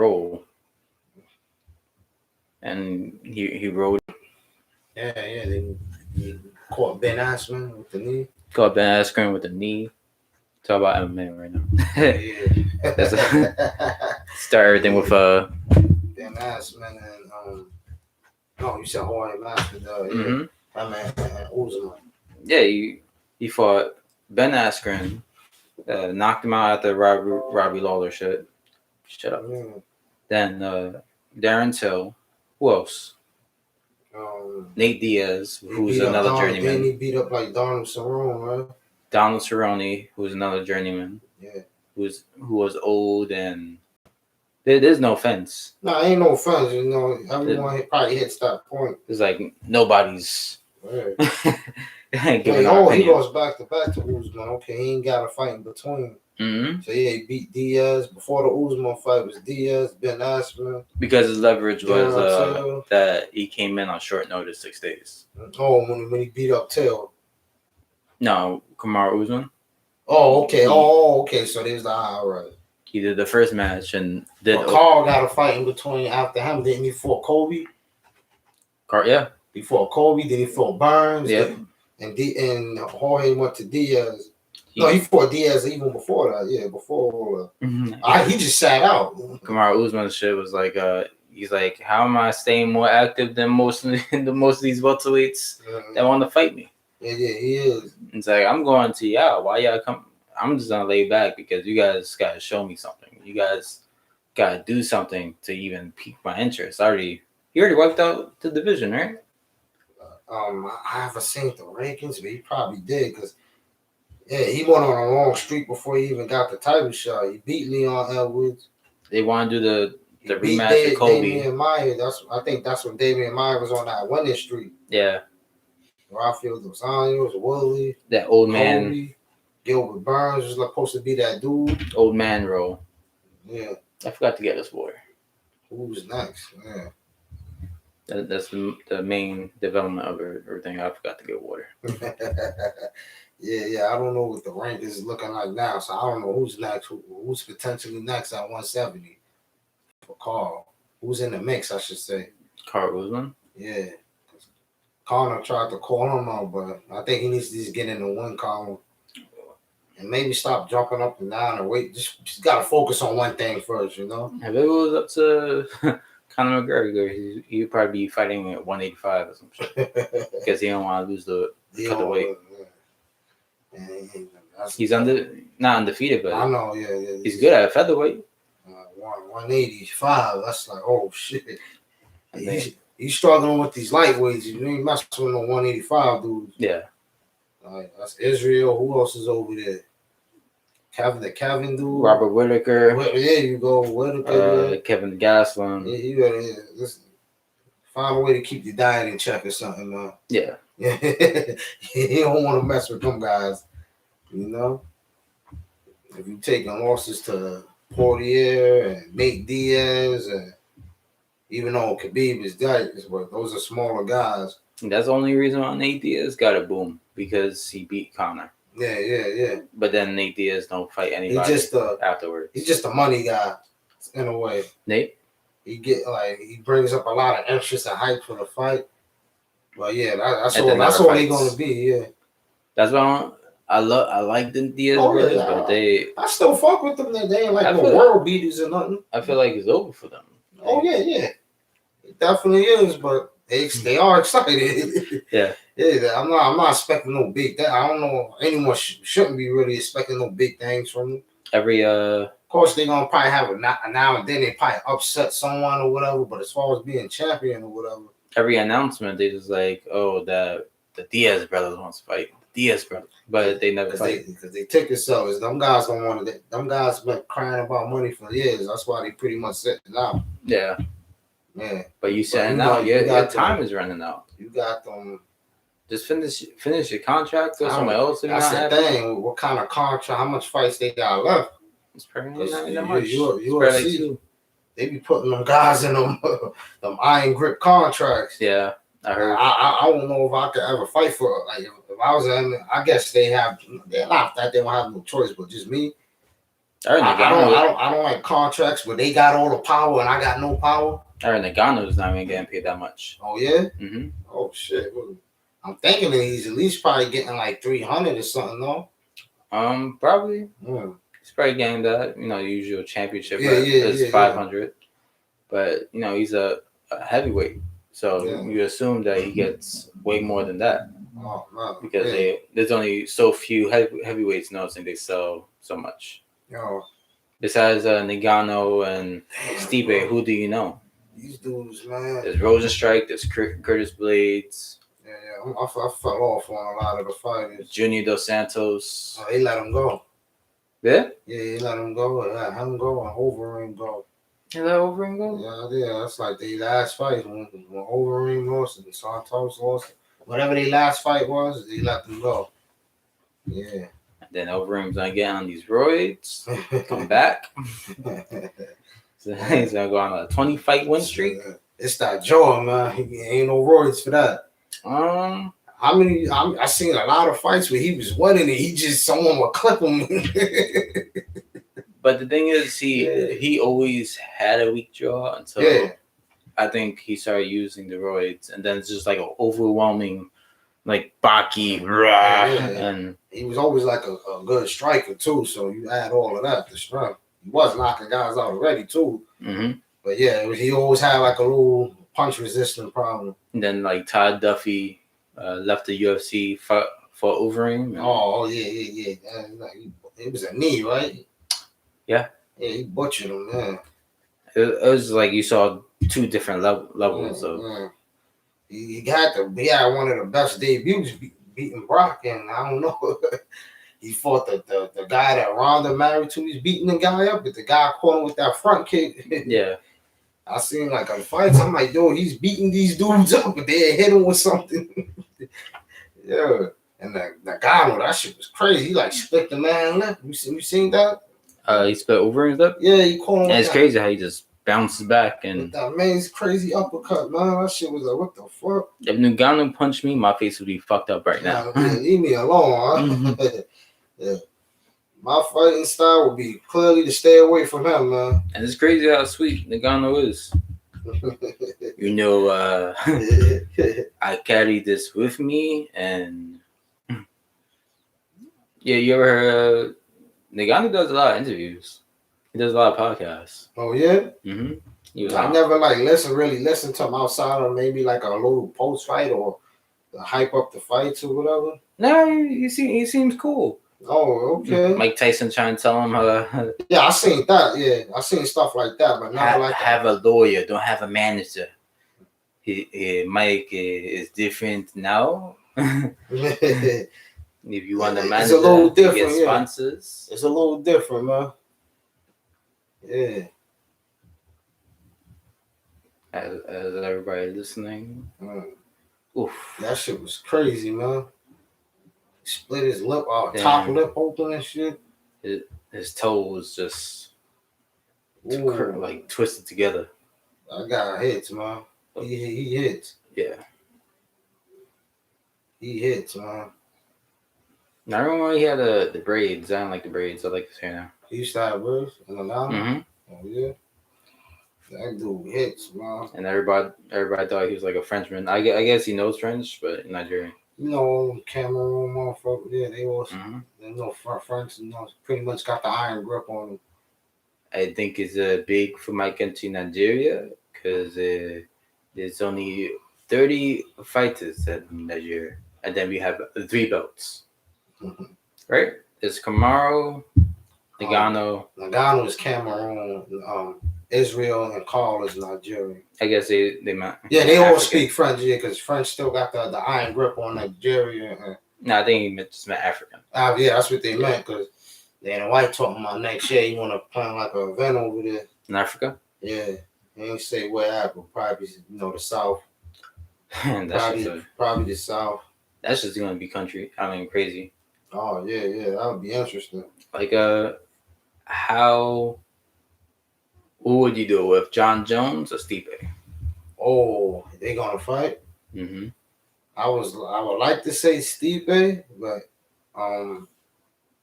roll, and he rode. Yeah. They caught Ben Askren with the knee. Caught Ben Askren with the knee. Talk about MMA right now. Yeah. That's start everything with Ben Askren and no, you said Jorge Masvidal. Mm-hmm. I mean Usman. Yeah, he fought Ben Askren, knocked him out after Robbie Lawler shit. Shut up. Yeah. Then Darren Till. Who else? Nate Diaz, who's another journeyman. Then he beat up like Donald Cerrone, right? Donald Cerrone, who's another journeyman. Yeah. Who was old and there's no offense. No, ain't no offense. You know, everyone probably hits that point. It's like nobody's. Right. He goes back to Usman. Okay, he ain't got a fight in between. Mm-hmm. So yeah, he beat Diaz. Before the Usman fight was Diaz, Ben Askren. Because his leverage was that he came in on short notice, 6 days. Oh, when he beat up Till. No, Kamaru Usman. Oh, okay. Okay. So there's the all right. He did the first match and Carl got a fight in between after him. Didn't he fought Kobe? Yeah. He fought Kobe. Then he fought Burns. Yeah. And Jorge went to Diaz. He fought Diaz even before that. Yeah, before. He just sat out. Kamaru Usman's shit was like, he's like, how am I staying more active than most of these welterweights that want to fight me? Yeah, he is. It's like, I'm going to y'all. Why y'all come? I'm just gonna lay back because you guys gotta show me something. You guys gotta do something to even pique my interest. He already wiped out the division, right? I haven't seen the rankings, but he probably did because he went on a long streak before he even got the title shot. He beat Leon Edwards. They want to do the rematch with Kobe. Damian Maia. I think that's when Damian Maia was on that winning streak. Yeah. Rafael Dos Anjos, Woodley, that old Kobe, man. Gilbert Burns was supposed to be that dude. Old man role. Yeah. I forgot to get us water. Who's next? Yeah. That's the main development of everything. I forgot to get water. Yeah. I don't know what the rank is looking like now, so I don't know who's next. Who's potentially next at 170 for Carl? Who's in the mix, I should say. Carl Usman? Yeah. Conor tried to call him out, but I think he needs to just get in the win column and maybe stop jumping up and down and wait. Just got to focus on one thing first, you know? If it was up to Conor McGregor, he'd probably be fighting at 185 or some shit because he don't want to lose the weight. He's not undefeated, but I know, yeah. He's good at featherweight. 185. That's like, oh shit. He's struggling with these lightweights. You ain't messing with no 185 dudes. Yeah. That's Israel. Who else is over there? Kevin dude. Robert Whittaker. There you go. Whittaker. Kevin Gastelum. Yeah, you gotta just find a way to keep your diet in check or something, man. Yeah. You don't want to mess with them guys, you know? If you're taking losses to Poirier and Nate Diaz and even though Khabib is dead, but those are smaller guys. And that's the only reason why Nate Diaz got a boom because he beat Conor. Yeah. But then Nate Diaz don't fight anybody afterwards. He's just a money guy in a way. Nate? He brings up a lot of interest and hype for the fight. But yeah, that's all they're gonna be. Yeah. That's why I like the Diaz brothers, but I still fuck with them. They ain't like world beaters or nothing. I feel like it's over for them. Oh yeah. It definitely is, but they are excited. Yeah. I'm not expecting no big thing. I don't know anyone shouldn't be really expecting no big things from them. Of course, they're gonna probably have a now and then they probably upset someone or whatever. But as far as being champion or whatever, every announcement they just like, oh, the Diaz brothers wants to fight. Diaz brothers, but they never fight because they ticket sellers. Them guys don't want to. Them guys been crying about money for years. That's why they pretty much set it out. Yeah. Yeah. But you said now your time is running out. You got them. Just finish your contract or somewhere else. That's the thing. What kind of contract? How much fights they got left? It's probably not that much. UFC, they be putting them guys in them iron grip contracts. Yeah, I heard. I don't know if I could ever fight for it. Like if I was in, I guess they have. They're not that they don't have no choice, but just me. I heard Nagano. I don't like contracts where they got all the power and I got no power. I heard Nagano's not even getting paid that much. Oh yeah. Mm-hmm. Oh shit. I'm thinking that he's at least probably getting like 300 or something, no? Probably. Yeah. He's probably getting that, usual championship. Yeah, It's 500. But he's a heavyweight, so you assume that he gets way more than that. Oh man. Because there's only so few heavyweights noticing they sell so much. Yo. Besides Nagano and Stipe, who do you know? These dudes, man. There's Rosenstrike, there's Curtis Blades. Yeah, I fell off on a lot of the fighters. Junior Dos Santos. Oh, they let him go. Yeah? Yeah, they let him go. They let him go and Overeem go. You let Overeem go? Yeah, that's like the last fight when Overeem lost and Santos lost. Whatever their last fight was, they let them go. Yeah. And then Overeem's gonna get on these roids, come back. So he's gonna go on a 20-fight win streak. It's that jaw, man. He ain't no roids for that. I seen a lot of fights where he was winning and someone would clip him. But the thing is, he always had a weak jaw until I think he started using the roids, and then it's just like an overwhelming, like Baki, and he was always like a good striker too. So you add all of that to strength. He was knocking guys out already too. Mm-hmm. But yeah, he always had like a little punch resistant problem. And then like Todd Duffy left the UFC for Overeem. Oh yeah. It was a knee, right? Yeah. Yeah, he butchered him, man. It was like you saw two different levels of. Yeah. He had one of the best debuts beating Brock, and I don't know. He fought the guy that Ronda married to. He's beating the guy up, but the guy caught him with that front kick. Yeah. I seen like on fights. I'm like, yo, he's beating these dudes up, but they hit him with something. Yeah. And the guy, that shit was crazy. He like split the man lip. You seen that? He split Overeem's lip? Yeah, he caught him. And it's crazy how he just bounces back and that man's crazy uppercut, man. That shit was like, what the fuck? If Nagano punched me, my face would be fucked up right now. Leave me alone, huh? Yeah. My fighting style would be clearly to stay away from him, man. And it's crazy how sweet Nagano is. I carry this with me, and you ever heard Nagano does a lot of interviews. He does a lot of podcasts. Oh yeah. Mm-hmm. I never listen to him outside of maybe like a little post fight or to hype up the fights or whatever. No, he seems cool. Oh, okay. Mike Tyson trying to tell him yeah, I seen that. Yeah, I seen stuff like that, but not like have a lawyer, don't have a manager. Mike is different now. If you want a manager, it's a little different. Get sponsors. It's a little different, man. Yeah. As everybody listening, oof, that shit was crazy, man. He split his lip out, top lip open and shit. His toe was just like twisted together. I got hits, man. He hits. Yeah. He hits, man. I remember he had the braids. I don't like the braids. I like his hair now. He used to have braids in the line. Mm-hmm. Oh yeah. That dude hits, man. And everybody thought he was like a Frenchman. I guess he knows French, but Nigerian. Cameroon motherfucker. Yeah, they all they know French. Pretty much got the iron grip on them. I think it's big for my country, Nigeria, because there's only 30 fighters in Nigeria, and then we have 3 belts. Right? It's Kamaru, Nagano. Nagano is Cameroon. Israel and Carl is Nigerian. I guess they meant. Yeah, they all speak French, because French still got the iron grip on Nigeria. No, I think he just meant African. Yeah, that's what they meant, because Dana White talking about next year, you want to plan like an event over there. In Africa? Yeah. He ain't say where at, but probably, the South. Probably the South. That's just going to be country. I mean, crazy. Oh, yeah, that would be interesting. Like, what would you do with John Jones or Stipe? Oh, they gonna fight? Mm-hmm. I would like to say Stipe, but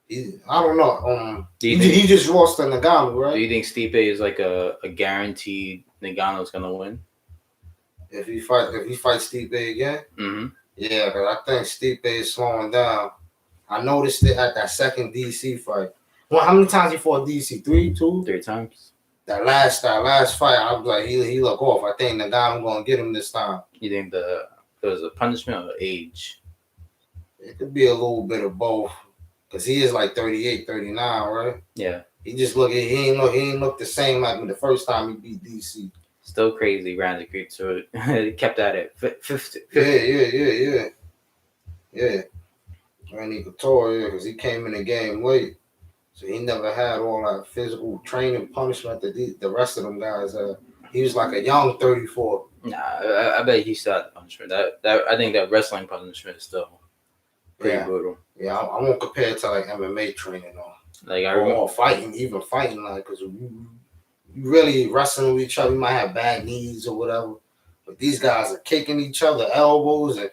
I don't know. Do you He just lost to Nagano, Do right? you think Stipe is like a guaranteed Nagano's gonna win? If he fights Stipe again, Mm-hmm. yeah, because I think Stipe is slowing down. I noticed it at that second DC fight. Well, how many times he fought DC? 3, 2? 3 times. That last fight, I was like, he look off. I think Nagano gonna get him this time. You think there was a punishment or age? It could be a little bit of both, because he is like 38, 39, right? Yeah. He ain't look the same like when the first time he beat DC. Still crazy, Randy Creek. So kept at it. 50. Yeah. Randy Couture, because he came in the game late. So he never had all that physical training punishment that the rest of them guys had. He was like a young 34. Nah, I bet he still had the punishment. That I think that wrestling punishment is still pretty brutal. Yeah, I won't compare it to like MMA training though. Like I remember or fighting like, because you really wrestling with each other, you might have bad knees or whatever. But these guys are kicking each other elbows, and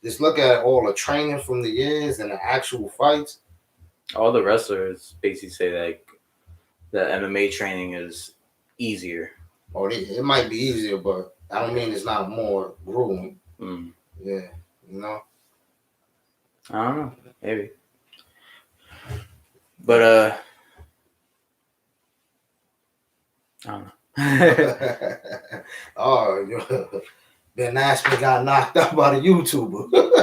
just look at all the training from the years and the actual fights. all the wrestlers basically say like the MMA training is easier. Or it might be easier, but I don't mean it's not more grueling. Mm. Yeah, you know. I don't know, maybe. But I don't know. Oh, Ben Askren got knocked out by the YouTuber.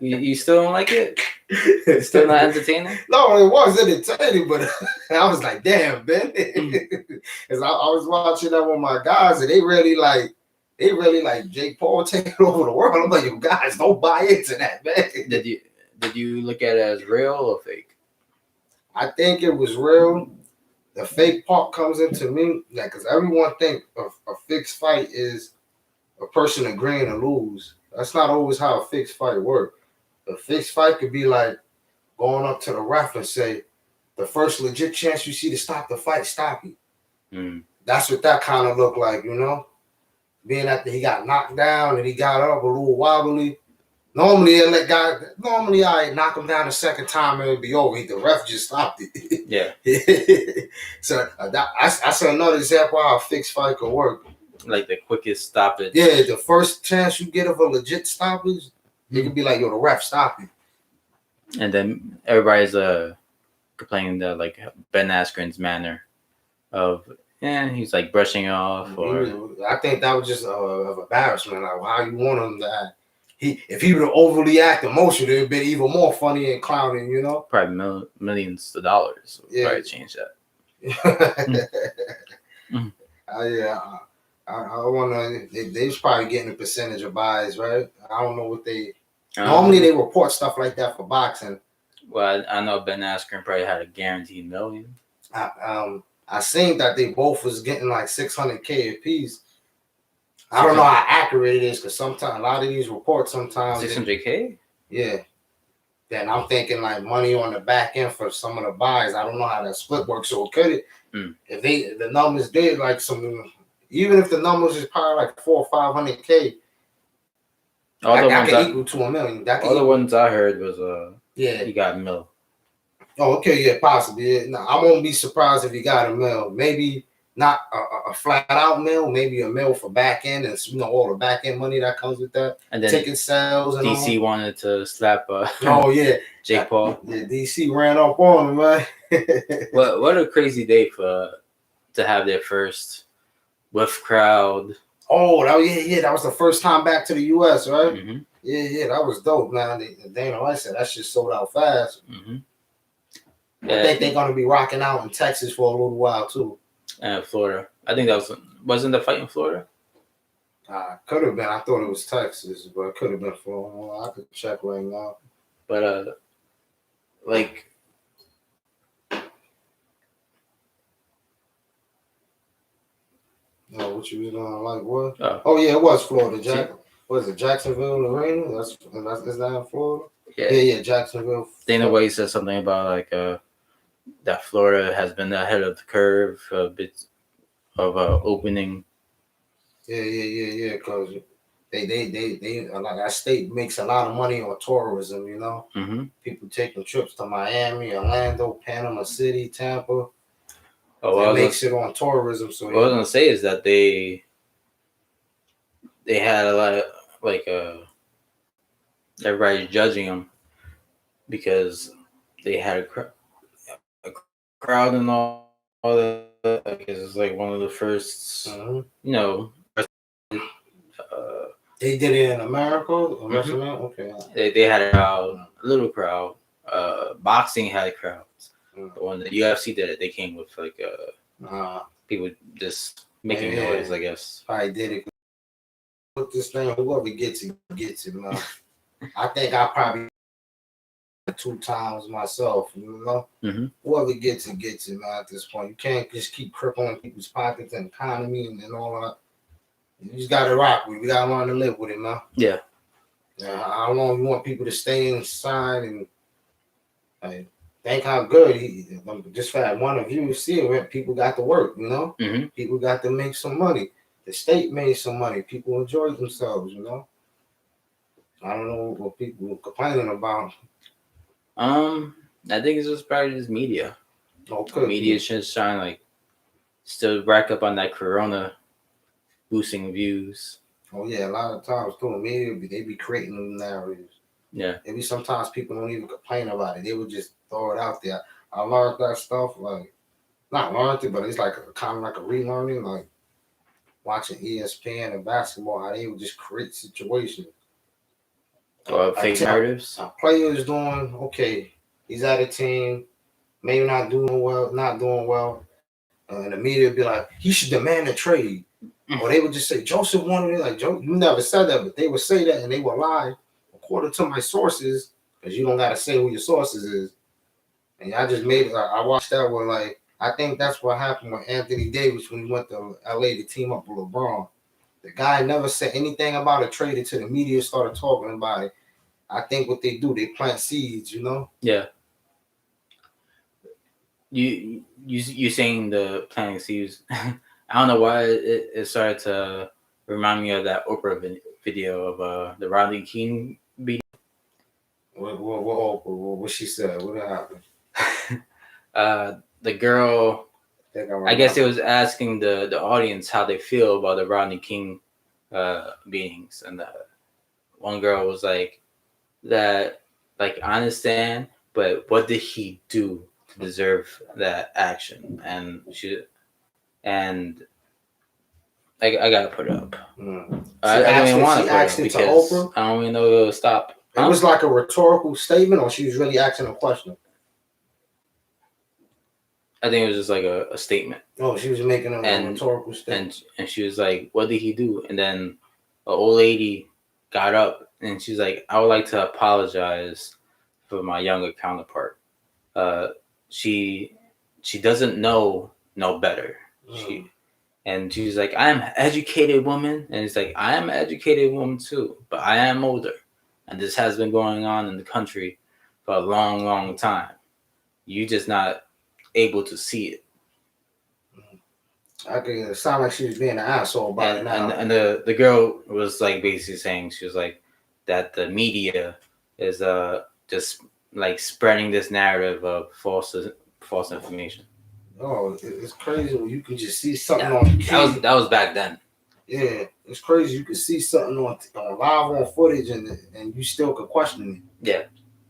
You still don't like it? It's still not entertaining? No, it was entertaining, but I was like, damn, Ben. Because I was watching that with my guys, and they really like Jake Paul taking over the world. I'm like, you guys, don't buy into that, man. Did you look at it as real or fake? I think it was real. The fake part comes into me, like, because everyone think a fixed fight is a person agreeing to lose. That's not always how a fixed fight works. A fixed fight could be like going up to the ref and say, the first legit chance you see to stop the fight, stop it. Mm. That's what that kind of looked like, you know? Being that he got knocked down and he got up a little wobbly. Normally I knock him down the second time and it'd be over. The ref just stopped it. Yeah. So that's another example how a fixed fight could work. Like the quickest stoppage. Yeah, the first chance you get of a legit stoppage, it could be like, yo, the ref stopped it. And then everybody's complaining that like Ben Askren's manner of he's like brushing off, or I think that was just of embarrassment. Like, how you want him to act? If he would have overly acted emotional, it would have been even more funny and clowning, you know? probably millions of dollars. Yeah. Probably change that. I want to. They was probably getting a percentage of buys, right? I don't know what they. Normally they report stuff like that for boxing. Well, I know Ben Askren probably had a guaranteed million. I seen that they both was getting like $600K a piece. I don't know how accurate it is, because sometimes a lot of these reports sometimes $600K. Yeah. Then I'm thinking like money on the back end for some of the buys. I don't know how that split works. So could it? If the numbers did like some, even if the numbers is probably like $400,000 or $500K, that can equal to $1 million. All the ones I heard was he got $1 million. Oh, okay, yeah, possibly. Yeah. No, I won't be surprised if he got $1 million. Maybe not a flat out $1 million, maybe $1 million for back end, and all the back end money that comes with that. And then ticket sales and DC wanted to slap oh yeah, Jake Paul. Yeah, DC ran up on him, man. What a crazy day to have their first with crowd. Oh, that was the first time back to the US, right? Mm-hmm. Yeah, that was dope, man. Dana White said that shit sold out fast. Mm-hmm. I think they're gonna be rocking out in Texas for a little while too. And Florida. I think that wasn't the fight in Florida? Could have been. I thought it was Texas, but it could have been Florida. I could check right now. But like, no, what you was on? Like what? Oh yeah, it was Florida. Was it Jacksonville Arena? Is that in Florida? Yeah, Jacksonville. Dana White said something about like that Florida has been ahead of the curve a bit of opening. Yeah. Because they like that state makes a lot of money on tourism. You know, Mm-hmm. people taking trips to Miami, Orlando, Panama City, Tampa. Oh, That makes it on tourism. So what I was gonna say is that they had a lot of like everybody judging them because they had a crowd and all that. I guess it's like one of the first, Mhm. you know, They did it in America. Mhm. Okay. they had a little crowd. Boxing had crowds. But when the UFC did it, they came with like people just making noise, I guess. I did it. With this thing, whoever gets it, man. I think I probably 2 times myself, you know. Mm-hmm. Whoever gets it, man. At this point, you can't just keep crippling people's pockets and economy and all that. You just gotta rock with it. You gotta learn to live with it, man. Yeah. How long you want people to stay inside and like, think how good he just for that one of you see it, people got to work, you know. Mm-hmm. People got to make some money. The state made some money. People enjoyed themselves, you know. I don't know what people were complaining about. I think it's just probably just media. Media just trying like still rack up on that corona boosting views. Oh yeah, a lot of times too, media they be creating them narratives. Yeah. Maybe sometimes people don't even complain about it. They would just throw it out there. I learned that stuff, like not learned it, but it's like kind of like a relearning, like watching ESPN and basketball, how they would just create situations. Fake narratives. A player is doing okay. He's at a team, maybe not doing well, and the media would be like, he should demand a trade. Or they would just say, Joseph wanted it. Like, Joe, you never said that, but they would say that and they would lie. According to my sources, because you don't got to say who your sources is. And I just made it. I watched that one. Like, I think that's what happened with Anthony Davis when he went to LA to team up with LeBron. The guy never said anything about a trade until the media started talking about it. I think what they do, they plant seeds, you know? Yeah. You saying the planting seeds? I don't know why it started to remind me of that Oprah video of the Rodney King beating. What she said? What happened? The girl, I guess it was asking the audience how they feel about the Rodney King beatings, and one girl was like, "That, like, I understand, but what did he do to deserve that action?" And I gotta put it up. I don't even want to put it up because I don't even know it'll stop. It was like a rhetorical statement, or she was really asking a question? I think it was just like a statement. Oh, she was making a rhetorical statement. And she was like, "What did he do?" And then an old lady got up and she was like, "I would like to apologize for my younger counterpart. She doesn't know no better. And she's like, I am an educated woman. And it's like, I am an educated woman too, but I am older. And this has been going on in the country for a long, long time. You just not able to see it." I could sound like she was being an asshole about it now. And the girl was like basically saying, she was like, that the media is just like spreading this narrative of false information. Oh, it's crazy when you can just see something on TV. That was back then. Yeah, it's crazy. You can see something on live on footage and you still could question it. Yeah.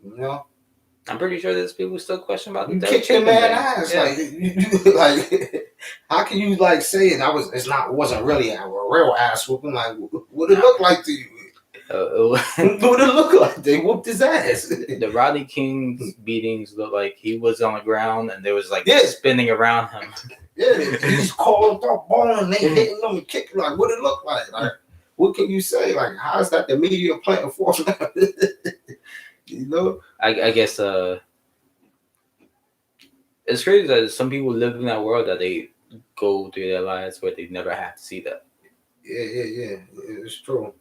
You know? I'm pretty sure there's people still question about you kicked the man ass. Yeah. Like, you, like, how can you like say it? Wasn't really a real ass whooping? Like, what it look like to you? What it look like? They whooped his ass. The Rodney King's beatings looked like he was on the ground and there was like spinning around him. Yeah, he's called up ball and they hitting him and kicking. Like, what it look like? Like, what can you say? Like, how is that the media playing for? You know, I guess it's crazy that some people live in that world that they go through their lives where they never have to see that. Yeah, it's true.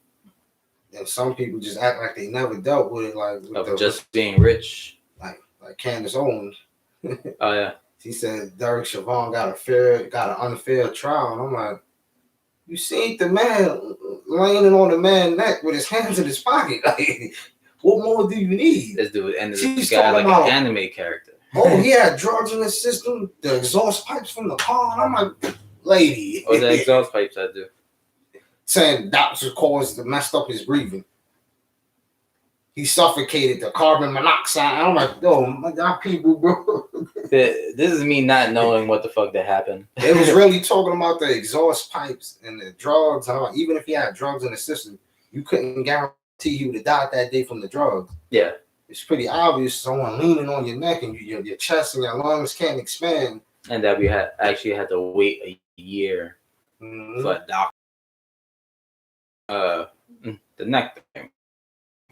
And some people just act like they never dealt with it, like just being rich, like Candace Owens. Oh yeah, she said Derek Chauvin got an unfair trial, and I'm like, you seen the man laying on the man's neck with his hands in his pocket. Like, what more do you need? This dude ended She's up guy talking like about- an anime character. Oh, he had drugs in his system, the exhaust pipes from the car. And I'm like, lady. What the exhaust pipes I do? Saying that was caused messed up his breathing. He suffocated the carbon monoxide. I'm like, yo, my God, people, bro. This is me not knowing what the fuck that happened. It was really talking about the exhaust pipes and the drugs. I'm like, even if he had drugs in the system, you couldn't guarantee he would have died that day from the drugs. Yeah. It's pretty obvious someone leaning on your neck and your chest and your lungs can't expand. And that we had to wait a year Mhm. for a doctor. The neck thing.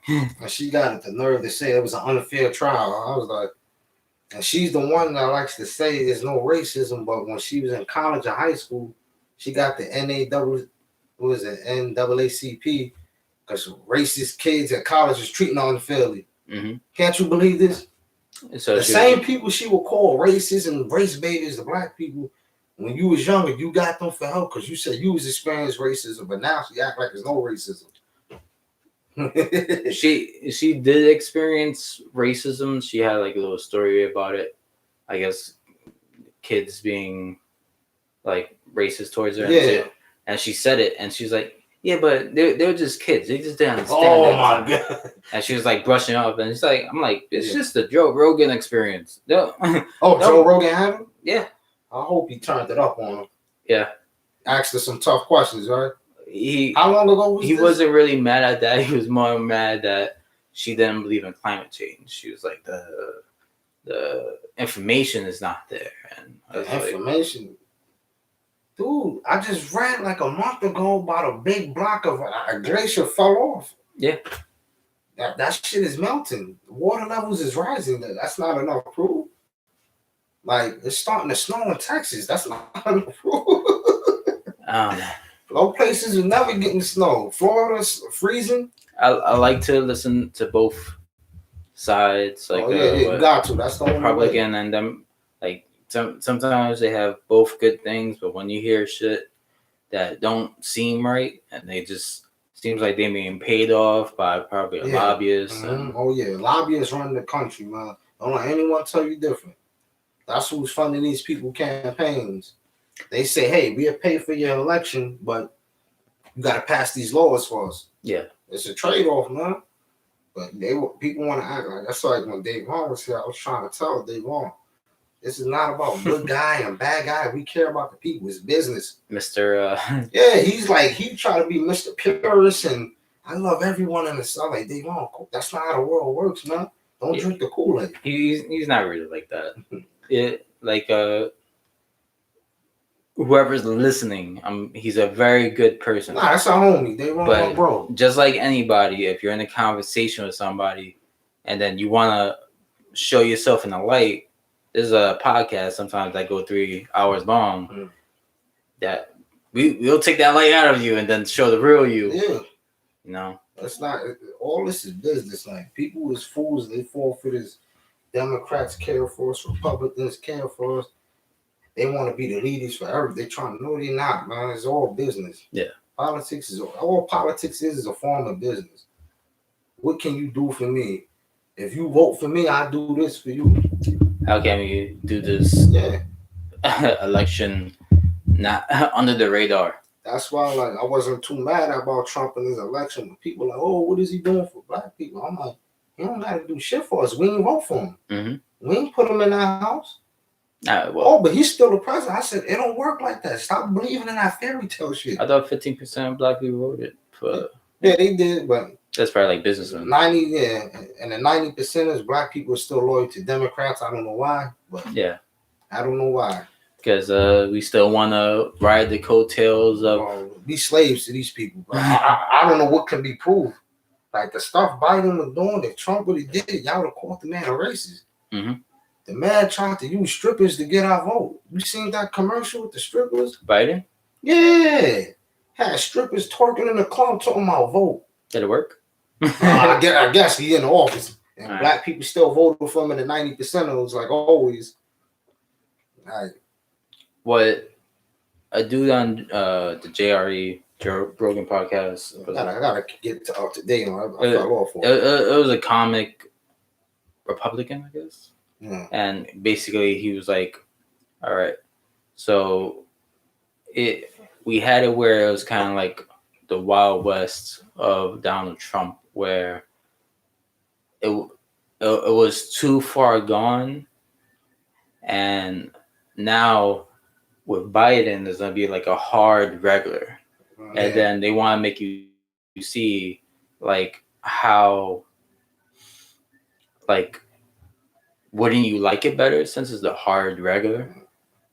And she got the nerve to say it was an unfair trial. I was like, and she's the one that likes to say there's no racism, but when she was in college or high school, she got the NAACP, because racist kids at college is treating her unfairly. Mm-hmm. Can't you believe this? So The same people she would call racist and race babies, the black people, when you was younger, you got them for help because you said you was experiencing racism, but now she act like there's no racism. she did experience racism. She had like a little story about it. I guess kids being like racist towards her. Yeah. And she said it, and she's like, "Yeah, but they were just kids. They just didn't understand." Oh it. my God. And she was like brushing off, and it's like, I'm like, it's just the Joe Rogan experience. No. Oh, Joe Rogan had him? Yeah. I hope he turned it up on him. Yeah. Asked her some tough questions, right? He How long ago was he this? wasn't really mad at that. He was more mad that she didn't believe in climate change. She was like, the information is not there. And I was The like, information. Dude, I just read like a month ago about a big block of a glacier fell off. Yeah. That shit is melting. The water levels is rising. That's not enough proof. Like, it's starting to snow in Texas. That's not enough proof. Low places are never getting snow. Florida's freezing. I like to listen to both sides, like you got to. That's the only way. Republican and them. Like sometimes they have both good things, but when you hear shit that don't seem right, and they just seems like they're being paid off by probably a lobbyist. Mm-hmm. And, oh yeah, lobbyists run the country, man. Don't let anyone tell you different. That's who's funding these people campaigns. They say, hey, we'll pay for your election, but you got to pass these laws for us. Yeah. It's a trade-off, man. But people want to act like that's like when Dave Vaughn was here. I was trying to tell Dave Vaughn, this is not about good guy and bad guy. We care about the people. It's business. Mr. Yeah, he's like, he try to be Mr. Purist and I love everyone in the South. Like, Dave Vaughn, that's not how the world works, man. Don't drink the Kool-Aid. He's not really like that. It like whoever's listening, he's a very good person. Nah, that's our homie. Dave Vaughn, bro. Just like anybody, if you're in a conversation with somebody and then you want to show yourself in the light, there's a podcast sometimes that go 3 hours long that we'll take that light out of you and then show the real you. Yeah. You know? That's not, all this is business. Like, people is fools. They fall for this. Democrats care for us. Republicans care for us. They want to be the leaders forever. They're trying to know they're not, man. It's all business. Yeah. Politics is a form of business. What can you do for me? If you vote for me, I do this for you. How can we do this election not under the radar? That's why, like, I wasn't too mad about Trump in his election. When people like, oh, what is he doing for black people? I'm like, he don't got to do shit for us. We ain't vote for him. Mm-hmm. We ain't put him in that house. But he's still the president. I said, it don't work like that. Stop believing in that fairy tale shit. I thought 15% of black people voted for. Yeah, they did, but that's probably like businessmen. 90, yeah, and the 90% black people are still loyal to Democrats. I don't know why, but yeah, I don't know why. Because we still want to ride the coattails of be slaves to these people. Bro. I don't know what can be proved. Like the stuff Biden was doing, that Trump really did, y'all would have caught the man a racist. Mm-hmm. The man tried to use strippers to get our vote. You seen that commercial with the strippers? Biden? Yeah. Had strippers twerking in the club talking about vote. Did it work? I guess he in the office. And black people still voted for him in the 90% of those, like always. Like, what a dude on the JRE, Joe Rogan podcast. I gotta get up to date on. I fell off on it was a comic Republican, I guess. Yeah. And basically, he was like, "All right, so we had it where it was kind of like the Wild West of Donald Trump, where it was too far gone, and now with Biden, there's gonna be like a hard regular, and then they want to make you see like how like wouldn't you like it better since it's the hard regular?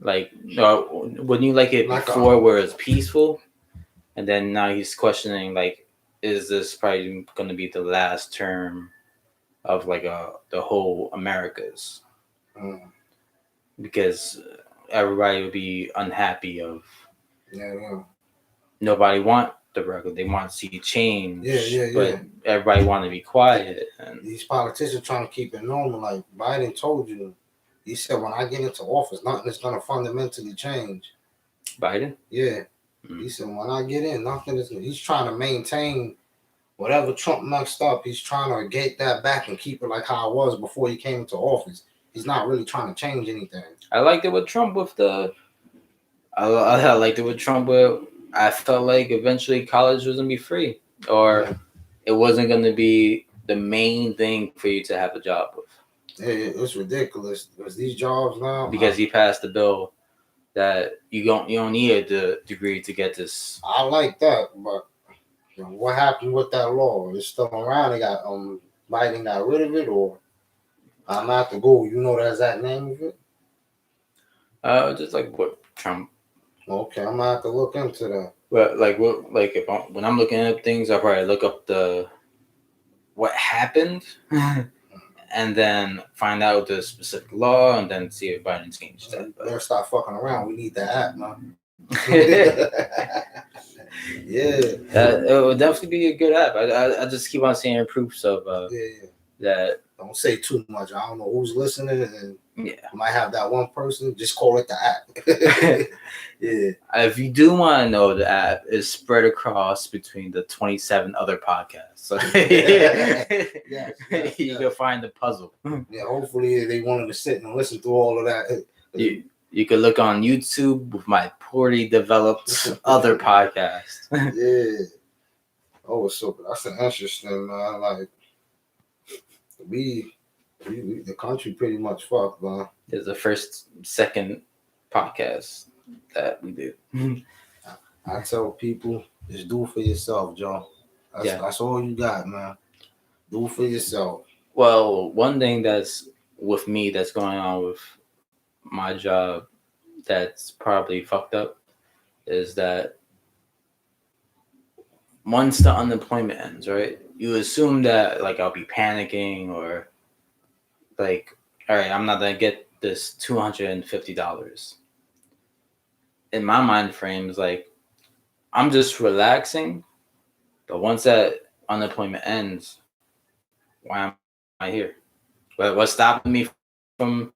Like, wouldn't you like it before where it's peaceful? And then now he's questioning, like, is this probably going to be the last term of like the whole Americas? Because everybody would be unhappy of. Nobody want the regular. They want to see change. But everybody want to be quiet. And these politicians trying to keep it normal. Like Biden told you, he said, when I get into office, nothing is going to fundamentally change. Biden? Yeah. He said, when I get in, nothing is. He's trying to maintain whatever Trump messed up. He's trying to get that back and keep it like how it was before he came into office. He's not really trying to change anything. I liked it with Trump with the. I liked it with Trump with. I felt like eventually college was gonna be free, or it wasn't gonna be the main thing for you to have a job with. It's ridiculous. Because these jobs now. Because he passed the bill that you don't need a degree to get this. I like that, but what happened with that law? It's still around. They got Biden got rid of it, or I'm not to go. You know that's that name of it? Just like what Trump. Okay, I'm gonna have to look into that. But when I'm looking at things, I'll probably look up what happened, and then find out the specific law, and then see if Biden changed that. Better stop fucking around. We need that app, man. It would definitely be a good app. I just keep on seeing proofs of that. Don't say too much. I don't know who's listening, and might have that one person. Just call it the app. If you do want to know, the app is spread across between the 27 other podcasts. So you can find the puzzle. Yeah, hopefully they wanted to sit and listen to all of that. You can look on YouTube with my poorly developed other podcast. Oh, so that's an interesting, man. Like we the country pretty much fucked, man. It's the second podcast that we do. I tell people, just do it for yourself, Joe. That's all you got, man. Do it for yourself. Well, one thing that's with me that's going on with my job that's probably fucked up is that once the unemployment ends, right? You assume that like I'll be panicking or like, all right, I'm not gonna get this $250. In my mind frame is like I'm just relaxing, but once that unemployment ends, why am I here? What's stopping me from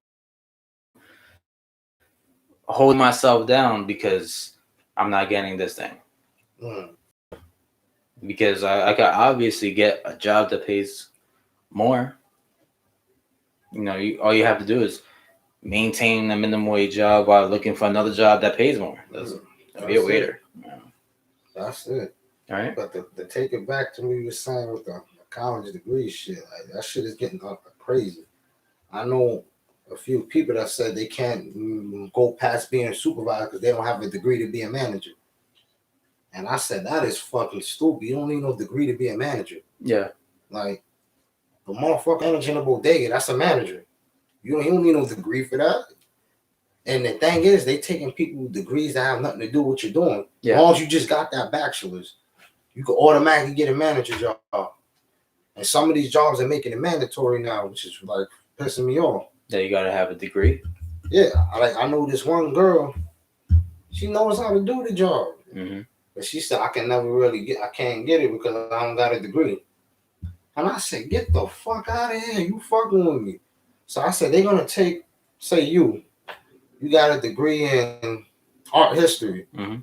holding myself down because I'm not getting this thing? Because I could obviously get a job that pays more. You know, all you have to do is maintain a minimum wage job while looking for another job that pays more. Be a waiter. That's it. All right. But to take it back to what you were saying with the college degree shit, like that shit is getting crazy. I know a few people that said they can't go past being a supervisor because they don't have a degree to be a manager. And I said, that is fucking stupid. You don't need no degree to be a manager. Yeah. Like, the motherfucker energy in the bodega, that's a manager. You don't need no degree for that. And the thing is, they taking people with degrees that have nothing to do with what you're doing. Yeah. As long as you just got that bachelor's, you can automatically get a manager job. And some of these jobs are making it mandatory now, which is like pissing me off. Yeah, you gotta have a degree. Yeah, I know this one girl. She knows how to do the job. Mm-hmm. But she said, I can't get it because I don't got a degree. And I said, get the fuck out of here. You fucking with me. So I said, they're going to say you got a degree in art history. Mm-hmm.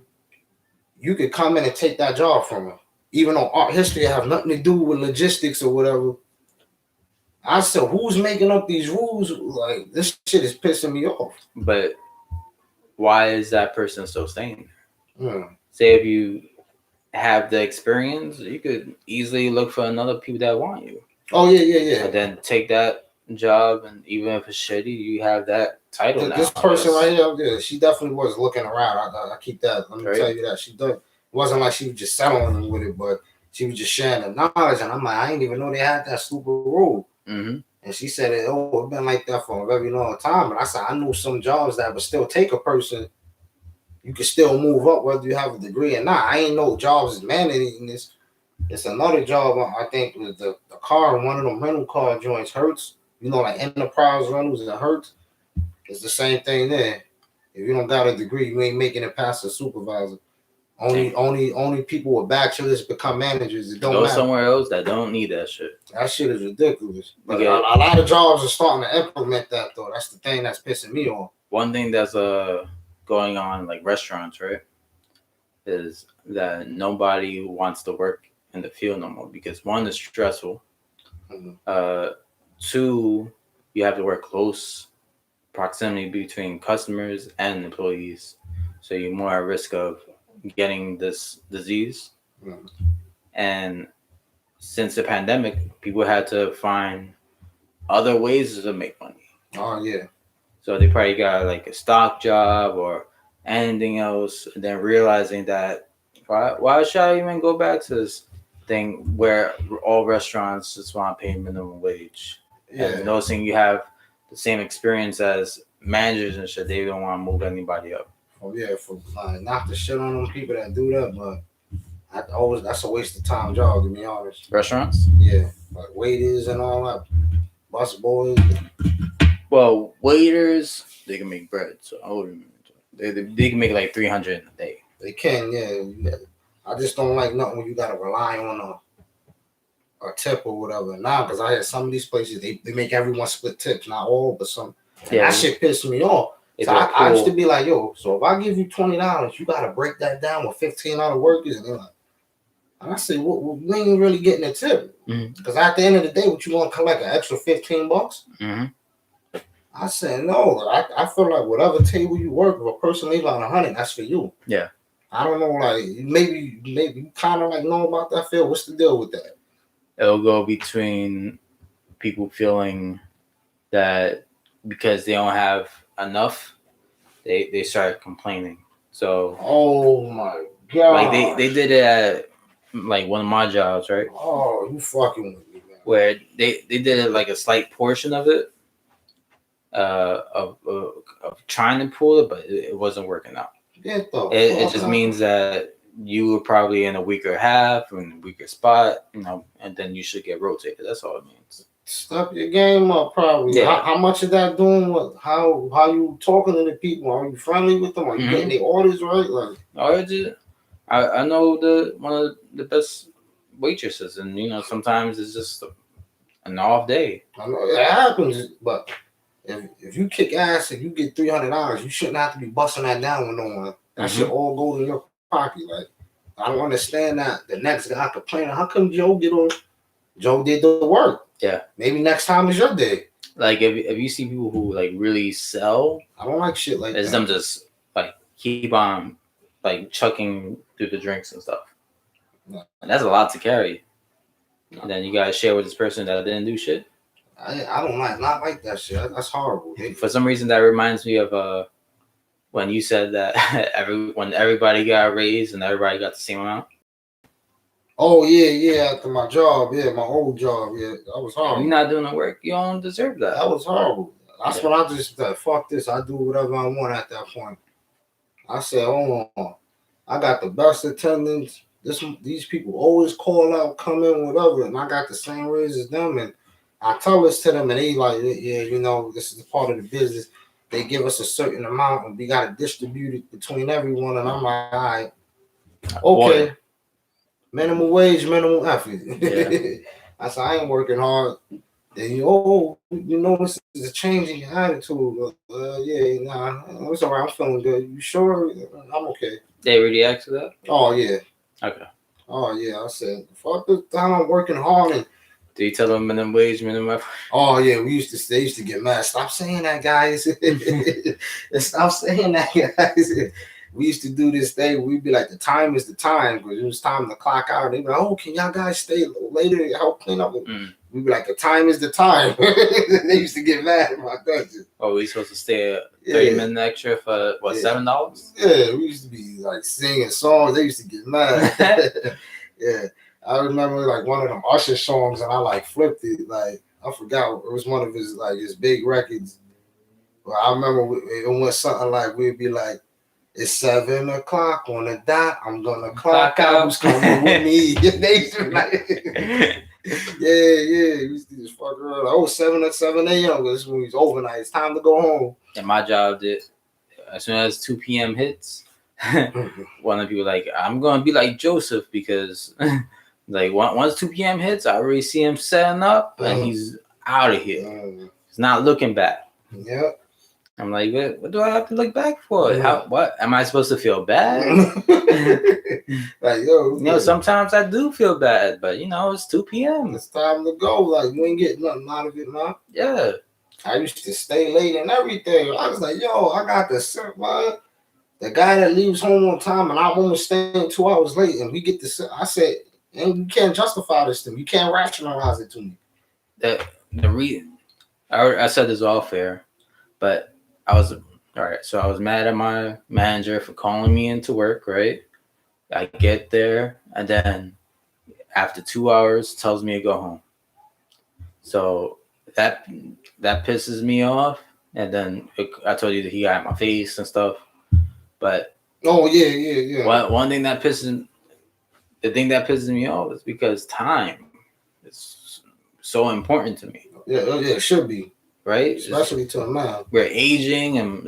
you could come in and take that job from her, even though art history have nothing to do with logistics or whatever. I said, who's making up these rules? Like, this shit is pissing me off. But why is that person still staying there? Mm. Say if you have the experience, you could easily look for another people that want you. Oh yeah. And then take that job, and even if it's shitty, you have that title now. This person right here, she definitely was looking around. I keep that. Let me tell you that she done. It wasn't like she was just settling with it, but she was just sharing the knowledge. And I'm like, I didn't even know they had that stupid rule. Mm-hmm. And she said, it's been like that for a very long time. And I said, I knew some jobs that would still take a person. You can still move up whether you have a degree or not. I ain't know jobs is mandating this. It's another job, I think, with the car, one of them rental car joints, Hertz. You know, like Enterprise Rentals and Hertz. It's the same thing there. If you don't got a degree, you ain't making it past a supervisor. Only people with bachelors become managers. It don't go matter. Somewhere else that don't need that shit. That shit is ridiculous. But a lot of jobs are starting to implement that, though. That's the thing that's pissing me off. One thing that's going on, like restaurants, right, is that nobody wants to work in the field no more because one, is stressful. Mm-hmm. Two, you have to work close proximity between customers and employees, so you're more at risk of getting this disease. Mm-hmm. And since the pandemic, people had to find other ways to make money. Oh yeah. So they probably got like a stock job or anything else, and then realizing that why should I even go back to this thing where all restaurants just want to pay minimum wage? Yeah. And noticing you have the same experience as managers and shit, they don't want to move anybody up. Oh yeah, for not to shit on them people that do that, but that's a waste of time job, to be honest. Restaurants? Yeah, like waiters and all that, bus boys. Well, waiters, they can make bread, so I wouldn't. They can make like 300 a day. They can, yeah. I just don't like nothing when you gotta rely on a tip or whatever. Now, because I had some of these places, they make everyone split tips, not all, but some. Yeah, that shit pissed me off. So I used to be like, yo, so if I give you $20, you gotta break that down with 15 other workers, and they're like, and I said, well, you ain't really getting a tip, because at the end of the day, what you want to collect an extra $15? Mm-hmm. I said, no, I feel like whatever table you work, if a person leave on 100, that's for you. Yeah. I don't know, like, maybe you kind of like know about that field. What's the deal with that? It'll go between people feeling that because they don't have enough, they start complaining. So, oh my God. Like they did it at like one of my jobs, right? Oh, you fucking with me, man. Where they did it like a slight portion of it. Of trying to pull it, but it wasn't working out. It just means that you were probably in a weaker half, in a weaker spot, and then you should get rotated. That's all it means. Step your game up, probably. Yeah. How much of that doing? What? How you talking to the people? Are you friendly with them? Are you getting the orders right? Like, I know one of the best waitresses, and sometimes it's just an off day. I know it happens, but. If you kick ass and you get $300, you shouldn't have to be busting that down with no one. That should all go in your pocket. Like, I don't understand that. The next guy complaining, how come Joe get on? Joe did the work. Yeah. Maybe next time is your day. Like if you see people who like really sell, I don't like shit like that. It's them just like keep on like chucking through the drinks and stuff. No. And that's a lot to carry. No. And then you gotta share with this person that didn't do shit. I don't not like that shit. That's horrible. For some reason, that reminds me of when you said that when everybody got raised and everybody got the same amount. Oh yeah. After my job, my old job, that was horrible. You're not doing the work. You don't deserve that. That was horrible. That's when I just said, fuck this. I do whatever I want at that point. I said, hold on. I got the best attendance. These people always call out, come in, whatever, and I got the same raise as them, and I tell this to them, and they like, yeah, this is a part of the business. They give us a certain amount, and we got to distribute it between everyone. And I'm like, all right, okay. Boy. Minimum wage, minimum effort. Yeah. I said, I ain't working hard. And this is a change in your attitude. Yeah, nah, it's all right. I'm feeling good. You sure? I'm okay. They already asked you that? Oh yeah. Okay. Oh yeah. I said, fuck this time I'm working hard and Do you tell them minimum wage, minimum effort? oh yeah, they used to get mad. Stop saying that, guys. Stop saying that, guys. We used to do this thing. We'd be like, the time is the time because it was time to clock out. They'd be like, oh, can y'all guys stay later to help clean up? We'd be like, the time is the time. They used to get mad about that. Oh, we supposed to stay 30 minutes extra for what, $7? Yeah, we used to be like singing songs. They used to get mad. Yeah. I remember like one of them Usher songs, and I like flipped it. Like I forgot it was one of his big records. But I remember it went something like we'd be like, "It's 7 o'clock on the dot. I'm gonna clock out. Who's coming with me?" They used to be like, yeah. We used to just fuck around. Like, 7 at 7 a.m. This when it's overnight. It's time to go home. And my job did as soon as 2 p.m. hits. One of the people like, I'm gonna be like Joseph because like once 2 p.m. hits, I already see him setting up and he's out of here. He's not looking back. Yep. I'm like, what do I have to look back for? What am I supposed to feel bad? Like yo, sometimes I do feel bad, but it's 2 p.m. It's time to go. Like you ain't getting nothing out of it now. Yeah. I used to stay late and everything. I was like, yo, I got the sit, man. The guy that leaves home on time and I'm only staying 2 hours late and we get the I said, and you can't justify this to me. You can't rationalize it to me. The reason I said this all fair, but I was all right. So I was mad at my manager for calling me into work. Right, I get there and then after 2 hours tells me to go home. So that pisses me off. And then I told you that he got in my face and stuff. But oh yeah. One thing that pisses me off is because time is so important to me. Yeah, it should be. Right? Especially to a man. We're aging and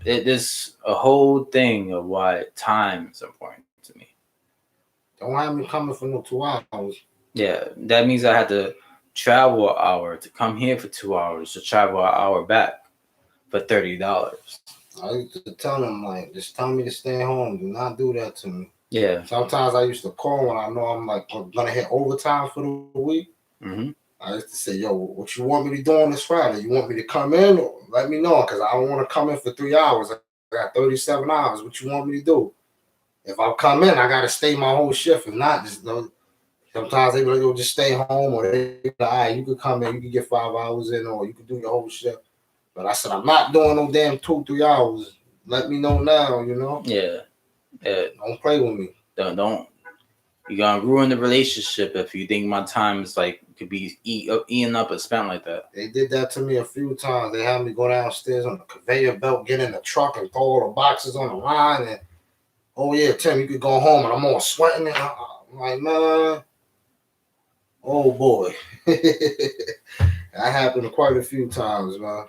there's a whole thing of why time is important to me. Don't have me coming for no 2 hours. Yeah, that means I had to travel an hour to come here for 2 hours to travel an hour back for $30. I used to tell them, like, just tell me to stay home. Do not do that to me. Yeah. Sometimes I used to call when I know I'm like going to hit overtime for the week. Mm-hmm. I used to say, yo, what you want me to do on this Friday? You want me to come in? Or let me know because I don't want to come in for 3 hours. I got 37 hours. What you want me to do? If I come in, I got to stay my whole shift. If not, just sometimes they be like, yo, just stay home. Or they be like, all right, you could come in. You could get 5 hours in or you could do your whole shift. But I said, I'm not doing no damn 2-3 hours. Let me know now, Yeah. Don't play with me. Don't. You're going to ruin the relationship if you think my time is like, could be eaten up and spent like that. They did that to me a few times. They had me go downstairs on the conveyor belt, get in the truck and throw all the boxes on the line. And, oh, yeah, Tim, you could go home. And I'm all sweating. And I'm like, man, oh, boy. That happened quite a few times, man.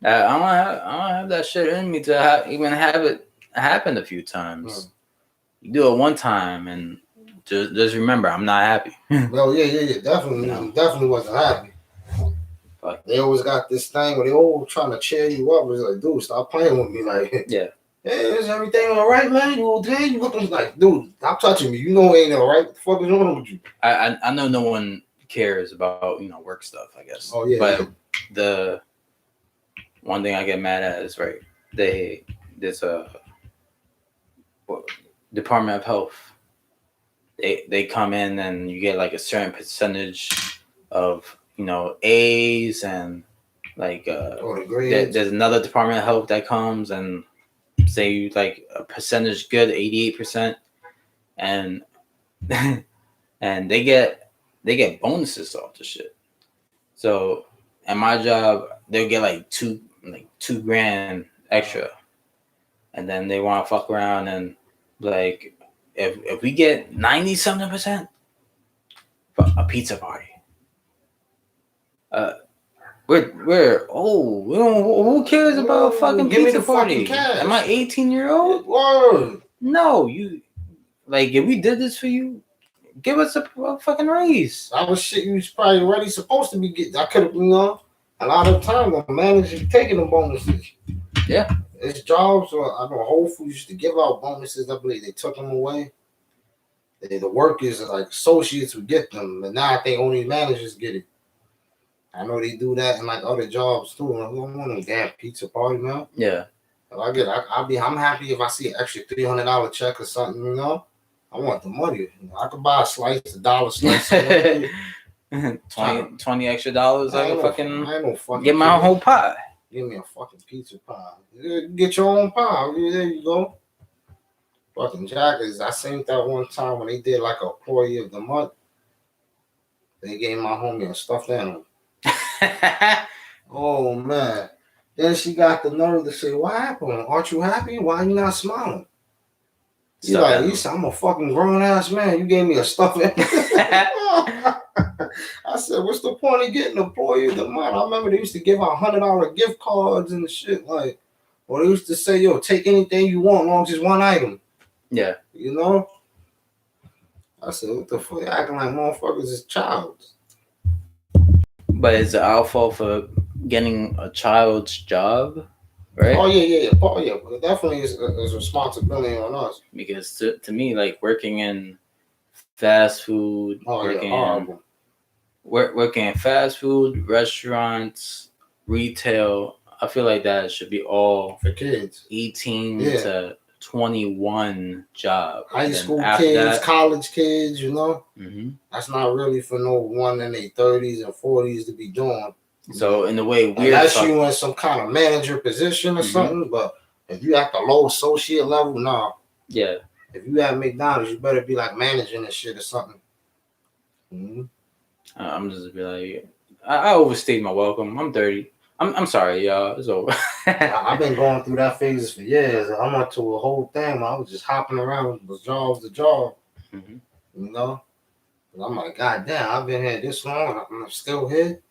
I don't have that shit in me to even have it happen a few times. You do it one time and just remember, I'm not happy. No, yeah, definitely, definitely wasn't happy. Fuck. They always got this thing where they all trying to cheer you up. It's like, dude, stop playing with me. Like, yeah, hey, is everything all right, man? You okay? You looking like, dude, stop touching me. You know it ain't all right. What the fuck is wrong with you? I know no one cares about work stuff. I guess. Oh yeah. But the one thing I get mad at is there's a Department of Health. They come in and you get like a certain percentage of A's and like the grades. There's another Department of Health that comes and say you like a percentage good 88% and and they get bonuses off the shit. So at my job they'll get like $2,000 extra, and then they want to fuck around and like if we get 90-something% for a pizza party, who cares about fucking pizza party? Am I 18-year-old? Word. No, you like if we did this for you, give us a fucking raise. That was shit you was probably already supposed to be getting. I could have, a lot of time the manager taking the bonuses. Yeah. it's jobs. I know Whole Foods used to give out bonuses. I believe they took them away. The workers like associates would get them, but now I think only managers get it. I know they do that in like other jobs too. I don't want no damn pizza party, man. Yeah. If I'm happy if I see an extra $300 check or something. You know, I want the money. I could buy a slice, $1 slice. 20 extra dollars. I ain't no fucking. Get my whole pie. Give me a fucking pizza pie. Get your own pie. There you go. Fucking Jackers. I seen that one time when they did like a employee of the month. They gave my homie a stuffed animal. Oh man. Then she got the nerve to say, "What happened? Aren't you happy? Why are you not smiling?" He's like, he said, "I'm a fucking grown ass man. You gave me a stuffed animal." I said, "What's the point of getting employee of the month?" I remember they used to give out $100 gift cards and shit, like, or they used to say, "Yo, take anything you want, as long as it's one item." Yeah, you know. I said, "What the fuck? Acting like motherfuckers is childs." But it's our fault for getting a child's job, right? Oh yeah. But definitely is responsibility on us. Because to me, like working in fast food, working in fast food, restaurants, retail, I feel like that should be all for kids, 18 to 21 job. High school kids, college kids, you know. Mm-hmm. That's not really for no one in their 30s and 40s to be doing. So in a way, unless you in some kind of manager position or something, but if you at the low associate level, nah. Yeah. If you at McDonald's, you better be like managing and shit or something. Mm-hmm. I'm just be like, I overstayed my welcome. I'm 30. I'm sorry, y'all. It's over. I've been going through that phases for years. I went to a whole thing where I was just hopping around from job to job. Mm-hmm. You know? And I'm like, God damn, I've been here this long and I'm still here.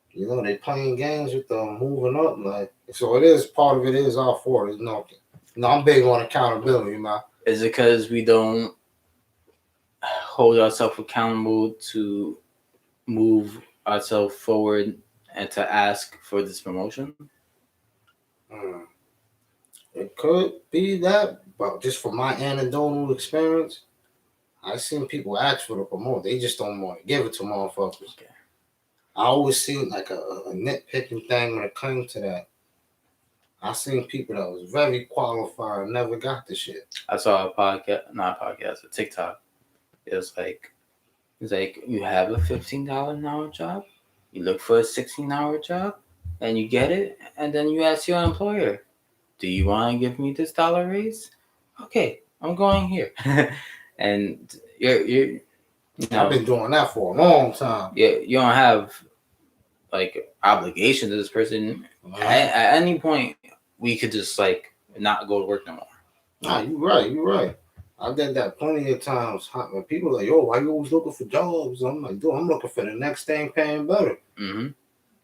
You know, they playing games with them moving up. Like, so it is, part of it is our fault. I'm big on accountability, man. Is it because we don't hold ourselves accountable to move ourselves forward and to ask for this promotion? It could be that, but just from my anecdotal experience, I've seen people ask for the promote. They just don't want to give it to motherfuckers. Okay. I always seen like a nitpicking thing when it comes to that. I seen people that was very qualified and never got the shit. I saw a TikTok. It's like you have a $15 an hour job, you look for a 16-hour job, and you get it, and then you ask your employer, "Do you want to give me this dollar raise?" "Okay, I'm going here." And you're I've been doing that for a long time. Yeah, you don't have like obligation to this person. At any point, we could just like not go to work no more. Nah, you're right. I did that plenty of times. When people are like, "Yo, why you always looking for jobs?" I'm like, "Dude, I'm looking for the next thing paying better." Mm-hmm.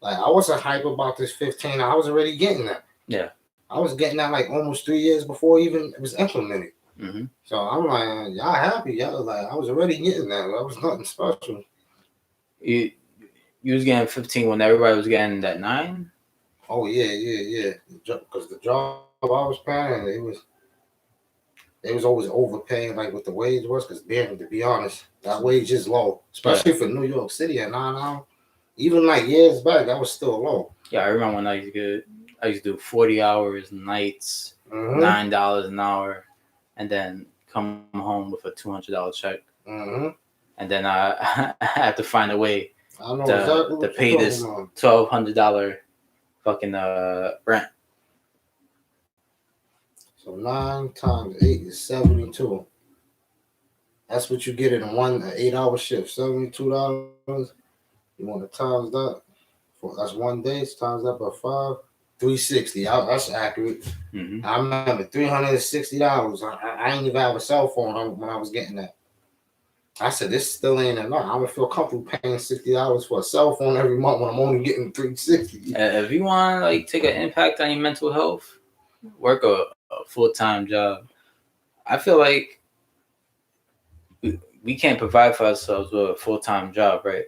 Like, I wasn't hype about this 15. I was already getting that. Yeah. I was getting that like almost 3 years before even it was implemented. Mm-hmm. So I'm like, y'all happy? Y'all like, I was already getting that. That was nothing special. You was getting 15 when everybody was getting that 9? Oh yeah. Because the job I was paying, it was always overpaying like what the wage was. Because to be honest, that wage is low, especially for New York City at 9 hours. Even like years back, that was still low. Yeah, I remember when I used to do 40 hours nights, $9 an hour, and then come home with a $200 check. Mm-hmm. And then I had to find a way to pay this $1,200 fucking rent. So 9 times 8 is 72. That's what you get in one 8-hour shift. $72. You want to times that? That's 1 day. Times that by 5. $360. That's accurate. Mm-hmm. I remember $360. I ain't even have a cell phone when I was getting that. I said, this still ain't enough. I would feel comfortable paying $60 for a cell phone every month when I'm only getting $360. If you want to like take an impact on your mental health, work a full-time job. I feel like we can't provide for ourselves with a full-time job, right?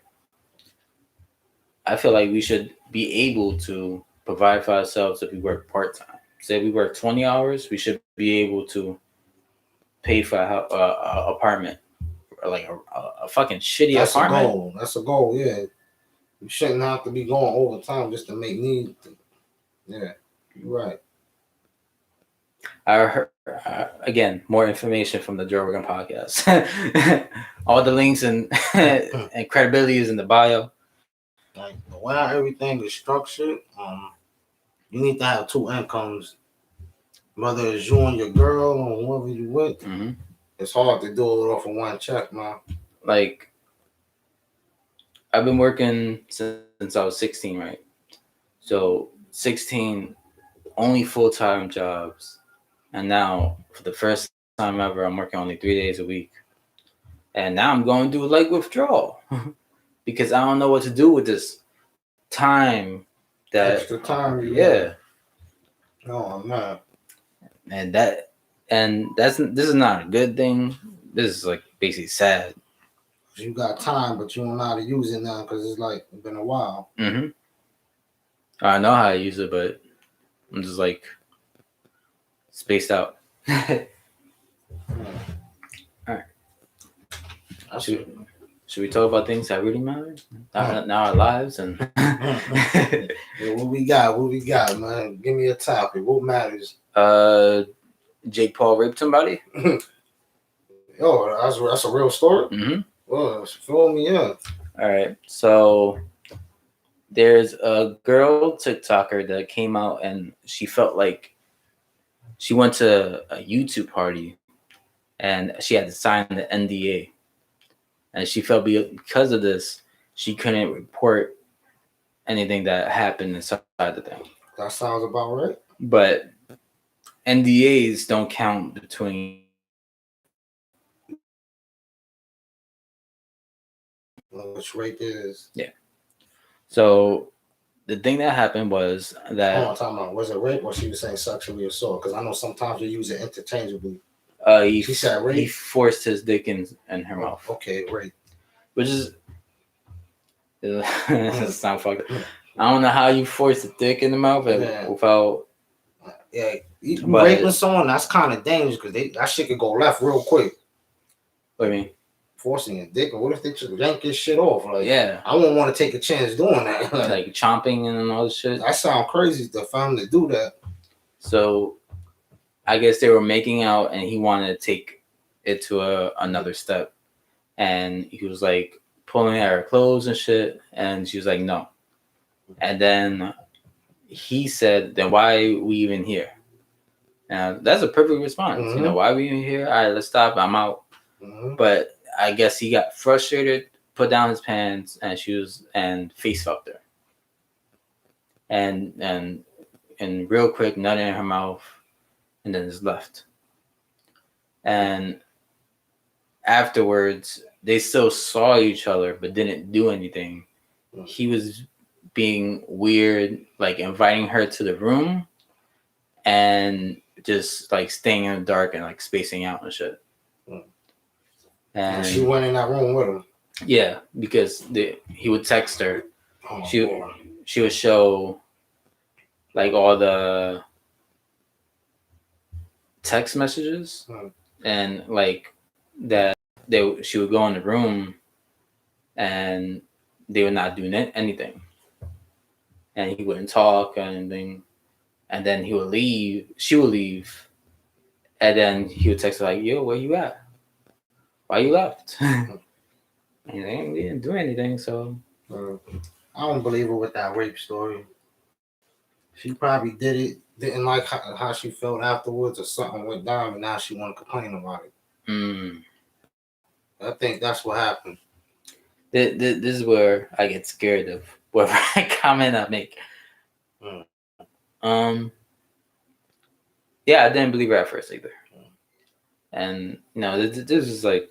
I feel like we should be able to provide for ourselves if we work part-time. say we work 20 hours, we should be able to pay for a apartment, or like a fucking shitty That's apartment. a goal. That's a goal. Yeah, you shouldn't have to be going overtime just to make need. Yeah, you're right. I heard, again, more information from the Joe Rogan podcast. All the links and and credibility is in the bio. Like the way everything is structured, you need to have two incomes. Whether it's you and your girl or whoever you with, it's hard to do it off of one check, man. Like, I've been working since I was 16, right? So 16, only full-time jobs. And now, for the first time ever, I'm working only 3 days a week. And now I'm going to do leg withdrawal because I don't know what to do with this time. That extra time, yeah. No, I'm not. And this is not a good thing. This is like basically sad. You got time, but you don't know how to use it now because it's like it's been a while. I know how to use it, but I'm just like spaced out. All right. Should we talk about things that really matter? Now our lives and Yeah, what we got, man? Give me a topic. What matters? Jake Paul raped somebody. Oh, that's a real story. Oh, fill me in. All right, so there's a girl TikToker that came out and she felt like she went to a YouTube party and she had to sign the NDA, and she felt because of this she couldn't report anything that happened inside the thing. That sounds about right. But NDAs don't count between. Which rape is? Yeah. So the thing that happened was that. I'm talking about, was it rape or she was saying sexually assault? Because I know sometimes you use it interchangeably. She said rape. He forced his dick in her mouth. Okay, rape. Which is sound fucked up. I don't know how you force a dick in the mouth without. Yeah, raping someone, that's kind of dangerous because that shit could go left real quick. What do you mean? Forcing a dick, or what if they just yank this shit off? Like, yeah, I wouldn't want to take a chance doing that. Like chomping and all this shit. That sounds crazy to family to do that. So, I guess they were making out, and he wanted to take it to another step, and he was like pulling at her clothes and shit, and she was like, no. And then he said, then why are we even here? And that's a perfect response. You know, why are we even here? All right, let's stop. I'm out. But I guess he got frustrated, put down his pants and shoes, and face fucked her. And real quick, nut in her mouth, and then just left. And afterwards, they still saw each other, but didn't do anything. He was being weird, like inviting her to the room, and just like staying in the dark and like spacing out and shit. And she went in that room with him. Yeah, because he would text her. She would show like all the text messages and like that she would go in the room and they would not do anything, and he wouldn't talk or anything, and then he would leave. She would leave, and then he would text her like, "Yo, where you at? Why you left?" And we didn't do anything, so I don't believe her with that rape story. She probably didn't like how she felt afterwards, or something went down, and now she want to complain about it. I think that's what happened. This is where I get scared of whatever comment I make. Yeah, I didn't believe her at first either. And this is like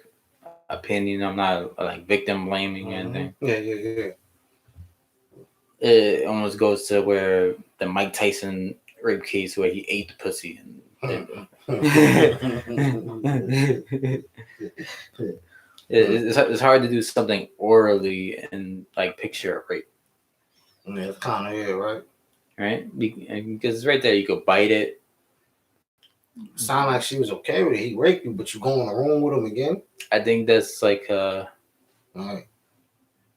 opinion. I'm not like victim blaming or anything. Yeah. It almost goes to where the Mike Tyson rape case where he ate the pussy. It's hard to do something orally and like picture a rape. Yeah, it's kind of right. right? Because it's right there. You could bite it. Sound like she was okay with it. He raped you, but you go in the room with him again. I think that's like Like,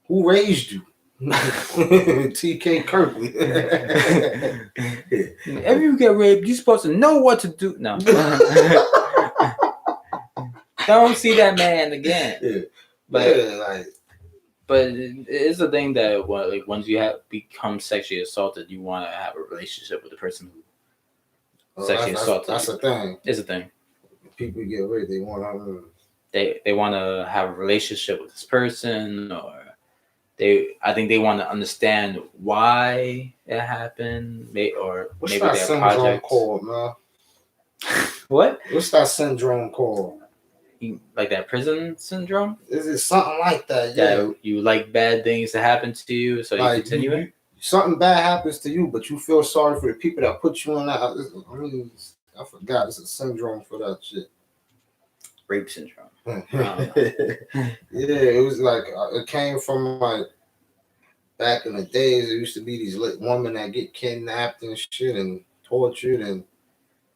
who raised you? TK Kirkley. if you get raped, you're supposed to know what to do. No. Don't see that man again. Yeah. But yeah, like, but it is a thing that like once you have become sexually assaulted, you want to have a relationship with the person who sexually assaulted. That's you. a thing. It's a thing. People get raped, they want to. They want to have a relationship with this person, or I think they want to understand why it happened, What's maybe that their syndrome project. called, man? What? What's that syndrome called? Like that prison syndrome? Is it something like that? Yeah. That you like bad things to happen to you, so like you continue it? Something bad happens to you, but you feel sorry for the people that put you in that. I mean, I forgot. It's a syndrome for that shit. Rape syndrome. Yeah, it was like it came from like back in the days. There used to be these women that get kidnapped and shit and tortured, and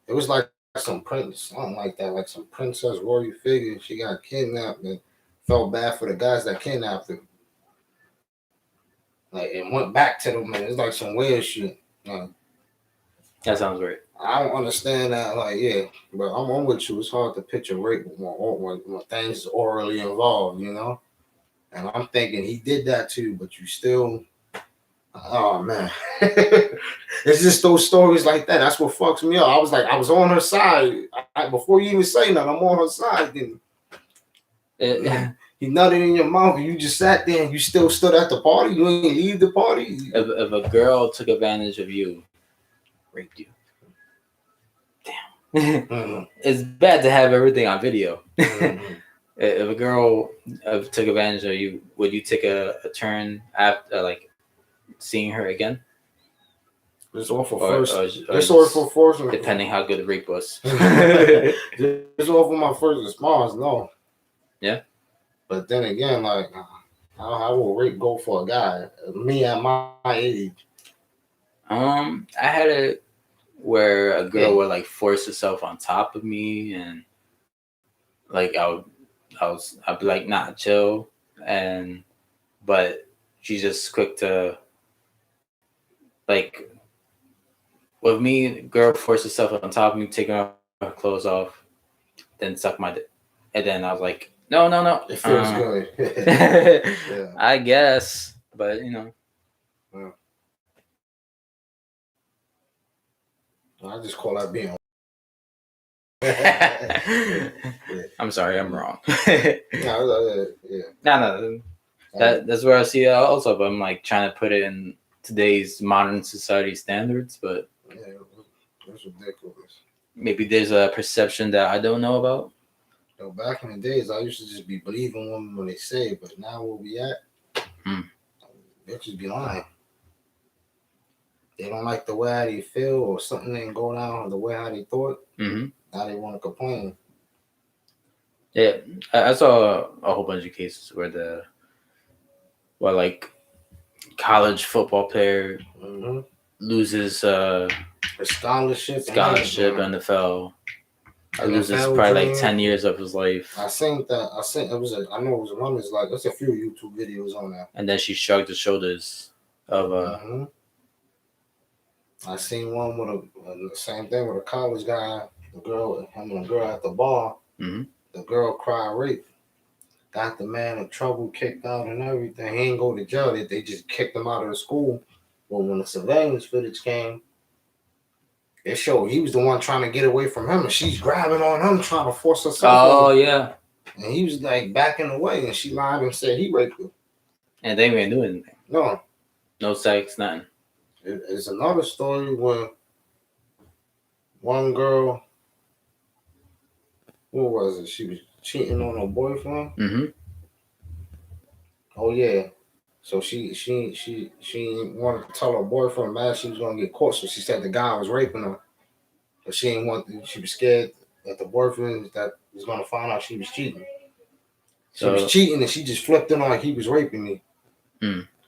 it was like some prince, something like that, like some princess royal figure. She got kidnapped and felt bad for the guys that kidnapped her. Like it went back to them, man. It's like some weird shit. That sounds right. I don't understand that. Like, yeah, but I'm with you. It's hard to picture rape when things orally involved, you know. And I'm thinking he did that too, but you still. Oh man, it's just those stories like that. That's what fucks me up. I was like, I was on her side. Before you even say nothing, I'm on her side. Then he nutted in your mouth, and you just sat there, and you still stood at the party. You ain't leave the party. If a girl took advantage of you, raped you. Damn, it's bad to have everything on video. If a girl took advantage of you, would you take a turn after like seeing her again? It's all for first. It's all for first. Depending how good the rape was. It's all for my first response. No. Yeah. But then again, like, how will rape go for a guy? Me at my age. I had it where a girl would like force herself on top of me, and like I'd be like, nah, chill, but she's just quick to like. With me, girl forced herself on top of me, taking her clothes off, then suck my dick. And then I was like, no. It feels good. Yeah. I guess, but you know. I just call that being. I'm sorry, I'm wrong. No. That's where I see it also, but I'm like trying to put it in today's modern society standards, but yeah, that's ridiculous. Maybe there's a perception that I don't know about. You know, back in the days, I used to just be believing women when they say it, but now where we at, bitches be lying. They don't like the way how they feel, or something didn't go down the way how they thought. Mm-hmm. Now they want to complain. Yeah, I saw a whole bunch of cases where like college football player loses a scholarship, NFL. Loses probably like 10 years of his life. I know it was one. It's like there's a few YouTube videos on that. And then she shrugged her shoulders of I seen one with the same thing with a college guy. The girl at the bar. Mm-hmm. The girl cried rape. Got the man in trouble, kicked out and everything. He ain't go to jail. They just kicked him out of the school. Well, when the surveillance footage came, it showed he was the one trying to get away from him, and she's grabbing on him, trying to force herself. Oh, yeah. And he was like backing away, and she lied and said he raped her. And they didn't do anything. No sex, nothing. It's another story where one girl, what was it? She was cheating on her boyfriend. Mm-hmm. Oh yeah. So she wanted to tell her boyfriend that she was gonna get caught. So she said the guy was raping her, but she was scared that the boyfriend that was gonna find out she was cheating. She was cheating, and she just flipped it on like he was raping me.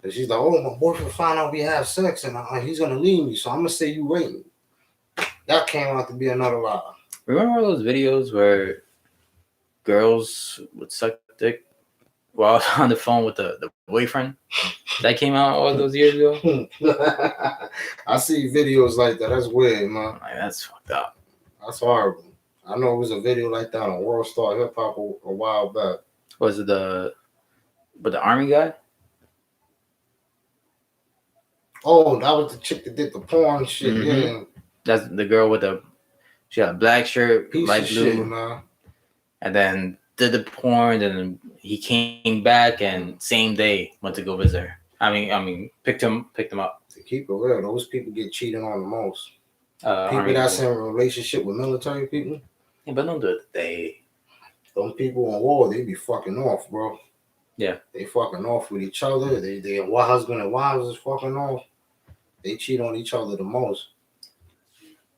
And she's like, oh, my boyfriend found out we have sex and he's gonna leave me, so I'm gonna say you raped me. That came out to be another lie. Remember those videos where girls would suck dick while on the phone with the boyfriend? That came out all those years ago. I see videos like that. That's weird, man. Like, that's fucked up. That's horrible. I know it was a video like that on World Star Hip Hop a while back. Was it the army guy? Oh, that was the chick that did the porn shit. Mm-hmm. Yeah, That's the girl with she had a black shirt, piece light of blue, shit, man. and then did the porn, and then he came back and same day went to go visit her. I mean, picked him up. To keep it real, those people get cheated on the most. People Army that's people. in a relationship with military people, Yeah, but don't do it today. them people on war, they be fucking off, bro. Yeah. They fucking off with each other. They husband and wives is fucking off. They cheat on each other the most.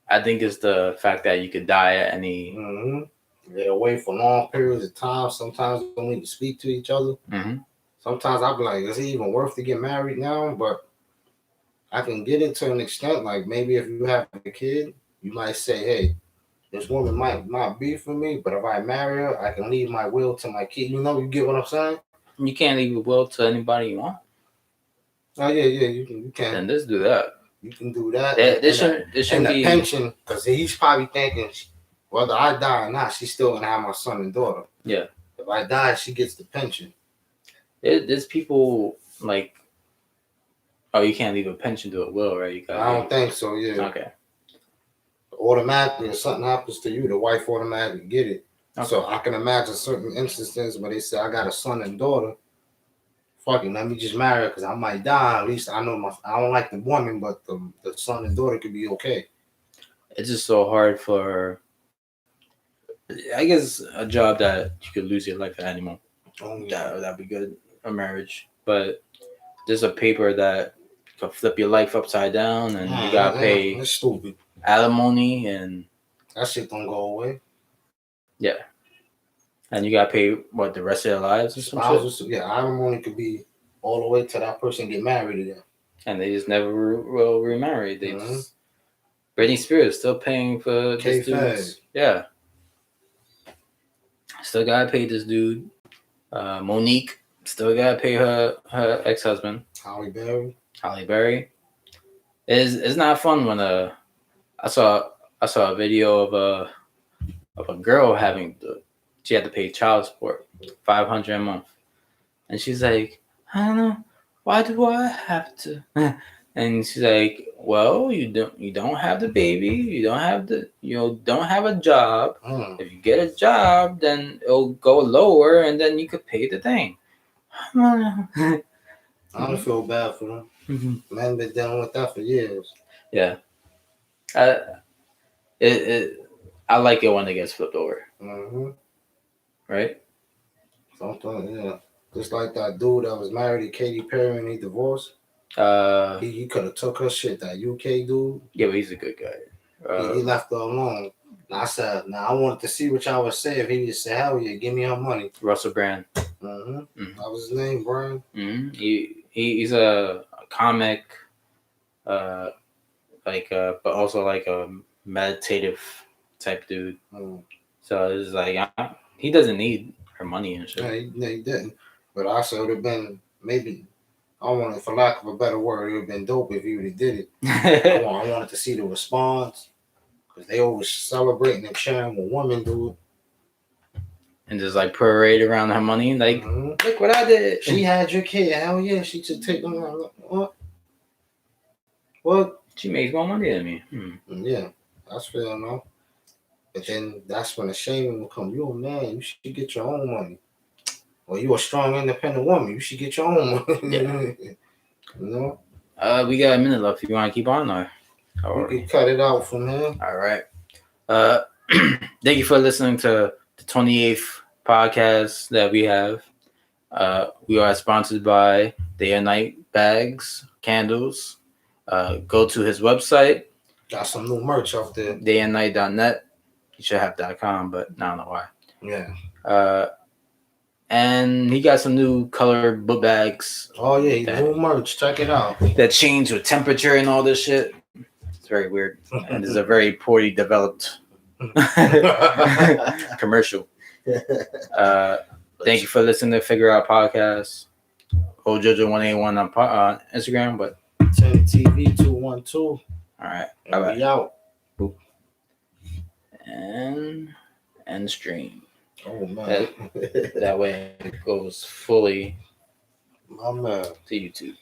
I think it's the fact that you could die at any. Mm-hmm. They're away for long periods of time. Sometimes they don't even speak to each other. Mm-hmm. Sometimes I be like, is it even worth to get married now? But I can get it to an extent. Like maybe if you have a kid, you might say, hey, this woman might not be for me, but if I marry her, I can leave my will to my kid. You know, you get what I'm saying? You can't leave a will to anybody you want. Oh yeah, you can. Then just do that. You can do that. This shouldn't and be the pension, because he's probably thinking, whether I die or not, she's still gonna have my son and daughter. Yeah. If I die, she gets the pension. There's people like, oh, you can't leave a pension to a will, right? I don't think so. Yeah. Okay. Automatically, if something happens to you, the wife automatically get it. Okay. So I can imagine certain instances where they say, I got a son and daughter. Fucking, let me just marry her because I might die. At least I know I don't like the woman, but the son and daughter could be okay. It's just so hard for, I guess, a job that you could lose your life at any moment. Oh, yeah. That'd be good. A marriage, but there's a paper that could flip your life upside down, and you gotta pay That's stupid. alimony, and that shit don't go away. Yeah, and you gotta pay what the rest of their lives or some shit. Yeah, alimony could be all the way to that person get married again, and they just never will remarry. They just Britney Spears still paying for this dude. Yeah, still gotta pay this dude. Monique still gotta pay her ex-husband. Halle Berry. It's not fun when I saw a video of a girl she had to pay child support $500 a month, and she's like, I don't know, why do I have to? And she's like, well, you don't have the baby, you don't have a job. If you get a job, then it'll go lower, and then you could pay the thing. I don't feel bad for them. Mm-hmm. Man, been dealing with that for years. Yeah, I like it when it gets flipped over. Mm-hmm. Right? Sometimes, yeah. Just like that dude that was married to Katy Perry and he divorced. He could have took her shit. That UK dude. Yeah, but he's a good guy. He left her alone. And I said, I wanted to see what y'all would say if he just said, hell yeah, give me her money. Russell Brand. Mm-hmm. That was his name, Brand. Mm-hmm. He's a comic, but also like a meditative type dude. So it's like he doesn't need her money and shit. Yeah, he didn't. But also it would have been maybe, I want it, for lack of a better word, it would have been dope if he would have did it. I wanted to see the response, because they always celebrating and cheering when women do it. And just like parade around her money, like, look what I did. She had your kid. Hell yeah, she should take them. What? She makes more money than me. Yeah, that's fair enough. But then that's when the shame will come. You a man, you should get your own money. Or you a strong, independent woman, you should get your own money. Yeah. You know? We got a minute left. You want to keep on, or we can cut it out from here. All right. Thank you for listening to the 28th podcast that we have. We are sponsored by Day and Night Bags, Candles. Go to his website. Got some new merch out there. dayandnight.net. You should have .com, but I don't know why. Yeah. And he got some new colored book bags Oh yeah, that, new merch. Check it out. that change with temperature and all this shit. It's very weird. And it's a very poorly developed commercial. Thank you for listening to Figure Out Podcast. OJojo181 on Instagram, but 10 TV 212. all right. And we out. And end stream. Oh man. That way it goes fully My man. to YouTube.